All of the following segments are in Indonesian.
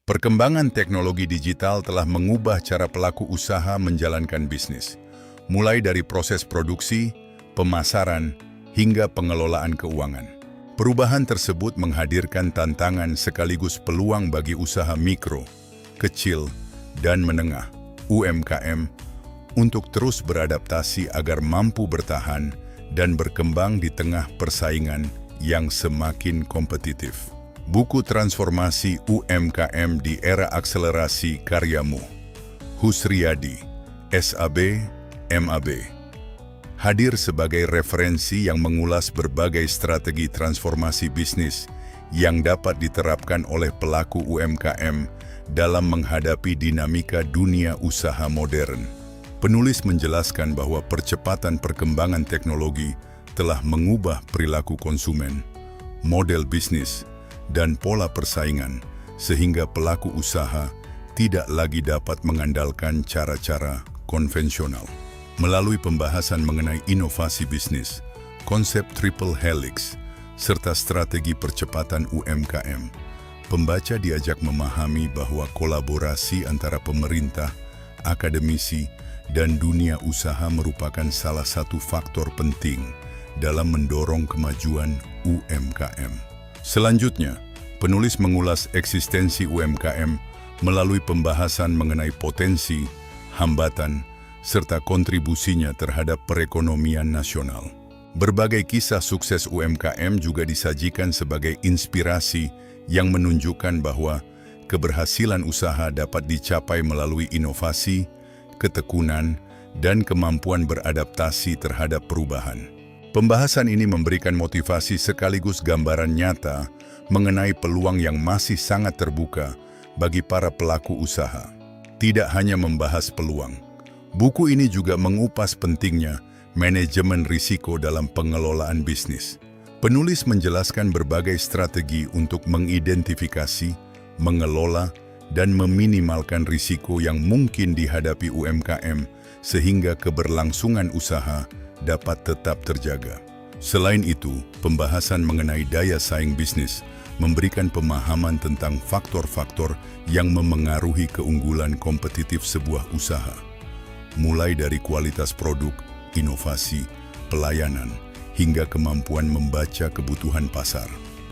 Perkembangan teknologi digital telah mengubah cara pelaku usaha menjalankan bisnis, mulai dari proses produksi, pemasaran, hingga pengelolaan keuangan. Perubahan tersebut menghadirkan tantangan sekaligus peluang bagi usaha mikro, kecil, dan menengah (UMKM) untuk terus beradaptasi agar mampu bertahan dan berkembang di tengah persaingan yang semakin kompetitif. Buku Transformasi UMKM di Era Akselerasi Karyamu, Husriyadi, SAB, MAB, hadir sebagai referensi yang mengulas berbagai strategi transformasi bisnis yang dapat diterapkan oleh pelaku UMKM dalam menghadapi dinamika dunia usaha modern. Penulis menjelaskan bahwa percepatan perkembangan teknologi telah mengubah perilaku konsumen, model bisnis, dan pola persaingan, sehingga pelaku usaha tidak lagi dapat mengandalkan cara-cara konvensional. Melalui pembahasan mengenai inovasi bisnis, konsep triple helix, serta strategi percepatan UMKM, pembaca diajak memahami bahwa kolaborasi antara pemerintah, akademisi, dan dunia usaha merupakan salah satu faktor penting dalam mendorong kemajuan UMKM. Selanjutnya, penulis mengulas eksistensi UMKM melalui pembahasan mengenai potensi, hambatan, serta kontribusinya terhadap perekonomian nasional. Berbagai kisah sukses UMKM juga disajikan sebagai inspirasi yang menunjukkan bahwa keberhasilan usaha dapat dicapai melalui inovasi, ketekunan, dan kemampuan beradaptasi terhadap perubahan. Pembahasan ini memberikan motivasi sekaligus gambaran nyata mengenai peluang yang masih sangat terbuka bagi para pelaku usaha. Tidak hanya membahas peluang, buku ini juga mengupas pentingnya manajemen risiko dalam pengelolaan bisnis. Penulis menjelaskan berbagai strategi untuk mengidentifikasi, mengelola, dan meminimalkan risiko yang mungkin dihadapi UMKM sehingga keberlangsungan usaha dapat tetap terjaga. Selain itu, pembahasan mengenai daya saing bisnis memberikan pemahaman tentang faktor-faktor yang memengaruhi keunggulan kompetitif sebuah usaha, mulai dari kualitas produk, inovasi, pelayanan, hingga kemampuan membaca kebutuhan pasar.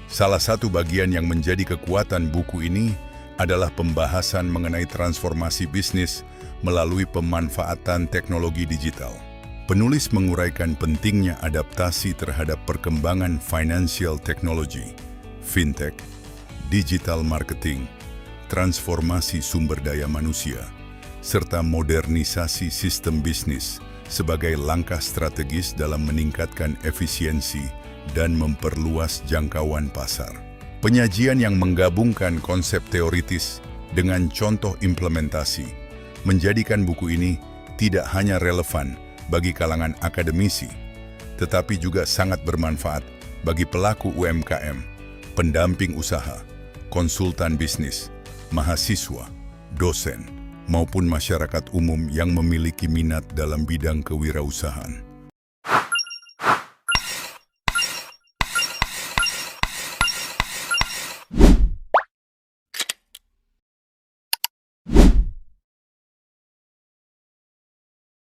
Salah satu bagian yang menjadi kekuatan buku ini adalah pembahasan mengenai transformasi bisnis melalui pemanfaatan teknologi digital. Penulis menguraikan pentingnya adaptasi terhadap perkembangan financial technology, fintech, digital marketing, transformasi sumber daya manusia, serta modernisasi sistem bisnis sebagai langkah strategis dalam meningkatkan efisiensi dan memperluas jangkauan pasar. Penyajian yang menggabungkan konsep teoritis dengan contoh implementasi menjadikan buku ini tidak hanya relevan bagi kalangan akademisi, tetapi juga sangat bermanfaat bagi pelaku UMKM, pendamping usaha, konsultan bisnis, mahasiswa, dosen, maupun masyarakat umum yang memiliki minat dalam bidang kewirausahaan.